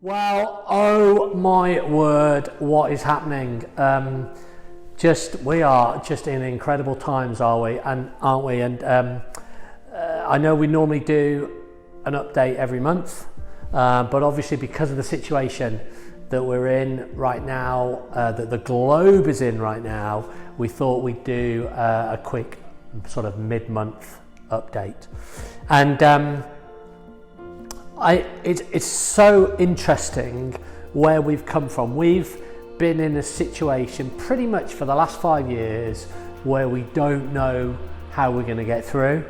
Well, oh my word, what is happening? We are just in incredible times, aren't we? And I know we normally do an update every month, but obviously because of the situation that we're in right now, that the globe is in right now, we thought we'd do a quick sort of mid-month update. And it's so interesting where we've come from. We've been in a situation pretty much for the last 5 years where we don't know how we're going to get through.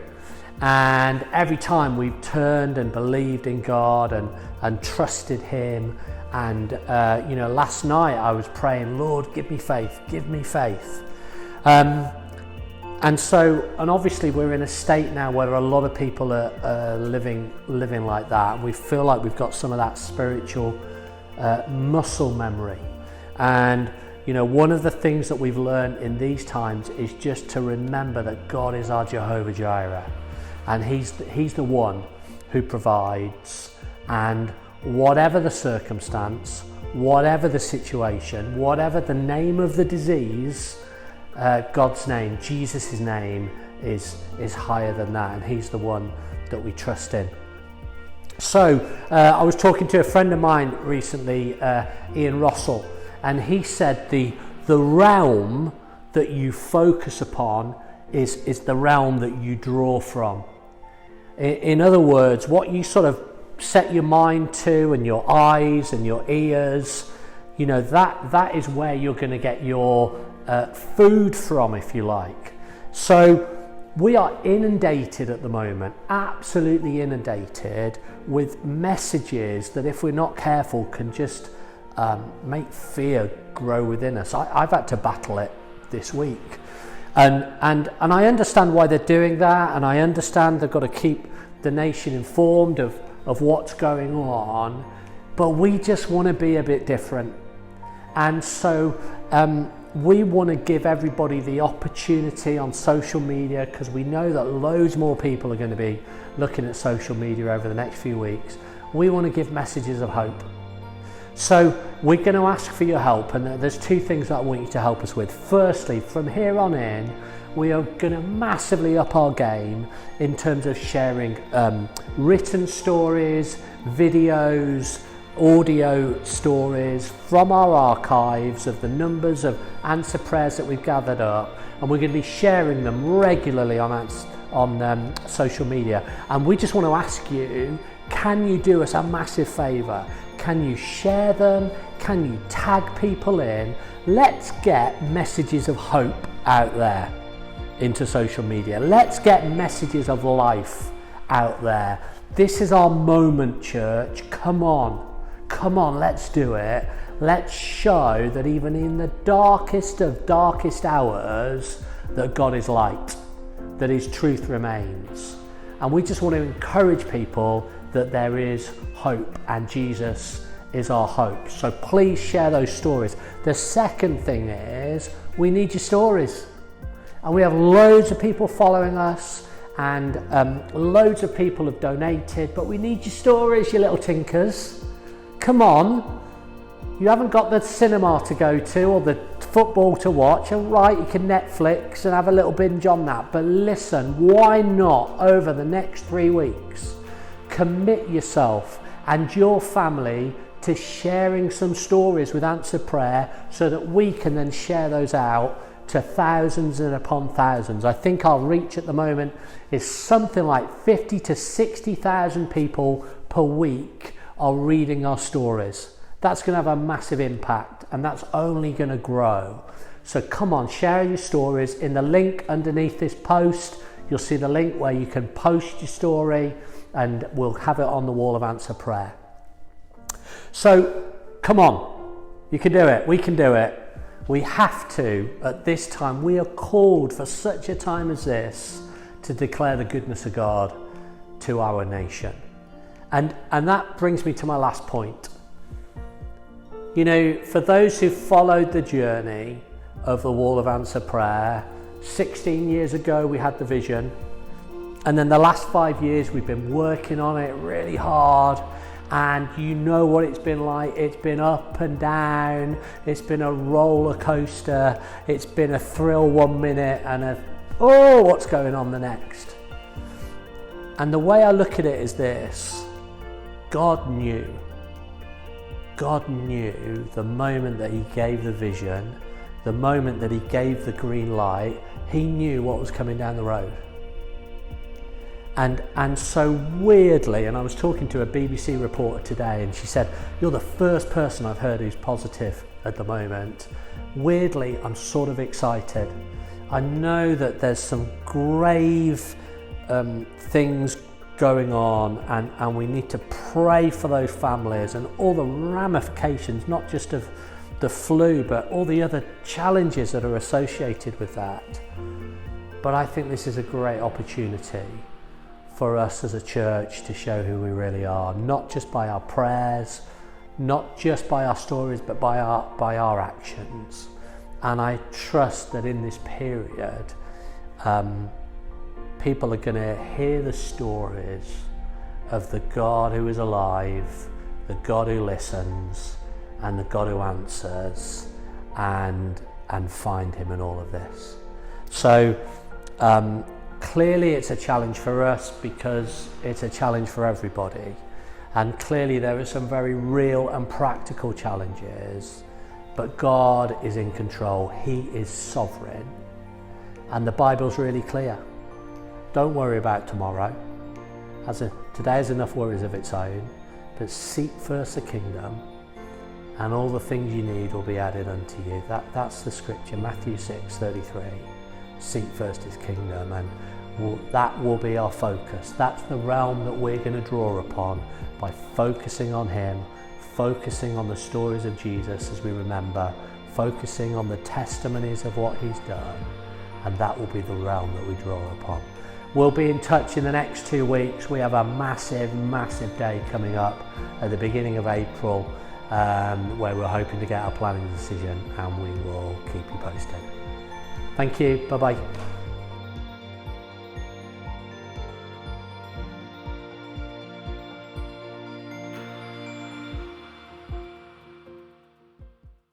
And every time we've turned and believed in God and trusted Him. And, last night I was praying, Lord, give me faith, give me faith. And obviously we're in a state now where a lot of people are living like that. We feel like we've got some of that spiritual muscle memory. And, one of the things that we've learned in these times is just to remember that God is our Jehovah Jireh. And He's the one who provides. And whatever the circumstance, whatever the situation, whatever the name of the disease, God's name, Jesus' name is higher than that, and He's the one that we trust in. So I was talking to a friend of mine recently, Ian Russell, and he said the realm that you focus upon is the realm that you draw from. In other words, what you sort of set your mind to and your eyes and your ears, that is where you're going to get your food from, if you like. So we are inundated at the moment, absolutely inundated with messages that, if we're not careful, can just make fear grow within us. I've had to battle it this week, and I understand why they're doing that, and I understand they've got to keep the nation informed of what's going on, but we just want to be a bit different. And so we want to give everybody the opportunity on social media, because we know that loads more people are going to be looking at social media over the next few weeks. We want to give messages of hope. So we're going to ask for your help, and there's two things that I want you to help us with. Firstly, from here on in, we are going to massively up our game in terms of sharing written stories, videos, audio stories from our archives of the numbers of answer prayers that we've gathered up, and we're going to be sharing them regularly on social media. And we just want to ask you, can you do us a massive favour? Can you share them? Can you tag people in? Let's get messages of hope out there into social media. Let's get messages of life out there. This is our moment, church. Come on, let's do it. Let's show that even in the darkest of darkest hours, that God is light, that His truth remains. And we just want to encourage people that there is hope, and Jesus is our hope. So please share those stories. The second thing is, we need your stories. And we have loads of people following us, and loads of people have donated, but we need your stories, you little tinkers. Come on, you haven't got the cinema to go to or the football to watch, and right, you can Netflix and have a little binge on that, but listen, why not over the next 3 weeks commit yourself and your family to sharing some stories with Answer Prayer, so that we can then share those out to thousands and upon thousands. I think our reach at the moment is something like 50 to 60,000 people per week are reading our stories. That's going to have a massive impact, and that's only going to grow. So come on, share your stories. In the link underneath this post, you'll see the link where you can post your story, and we'll have it on the wall of Answer Prayer. So come on, you can do it, we can do it. We have to, at this time, we are called for such a time as this to declare the goodness of God to our nation. And that brings me to my last point. For those who followed the journey of the Wall of Answer Prayer, 16 years ago we had the vision, and then the last 5 years we've been working on it really hard, and you know what it's been like. It's been up and down, it's been a roller coaster, it's been a thrill 1 minute and what's going on the next. And the way I look at it is this: God knew the moment that he gave the vision, the moment that he gave the green light, he knew what was coming down the road. And so weirdly, and I was talking to a BBC reporter today, and she said, "You're the first person I've heard who's positive at the moment." Weirdly, I'm sort of excited. I know that there's some grave things going on, and we need to pray for those families and all the ramifications, not just of the flu, but all the other challenges that are associated with that. But I think this is a great opportunity for us as a church to show who we really are, not just by our prayers, not just by our stories, but by our actions. And I trust that in this period, people are going to hear the stories of the God who is alive, the God who listens, and the God who answers, and find him in all of this. So clearly it's a challenge for us, because it's a challenge for everybody, and clearly there are some very real and practical challenges, but God is in control. He is sovereign, and the Bible's really clear. Don't worry about tomorrow. Today has enough worries of its own, but seek first the kingdom, and all the things you need will be added unto you. That's the scripture, Matthew 6:33. Seek first his kingdom, and that will be our focus. That's the realm that we're going to draw upon by focusing on him, focusing on the stories of Jesus as we remember, focusing on the testimonies of what he's done, and that will be the realm that we draw upon. We'll be in touch in the next 2 weeks. We have a massive day coming up at the beginning of April, where we're hoping to get our planning decision, and we will keep you posted. Thank you. Bye-bye.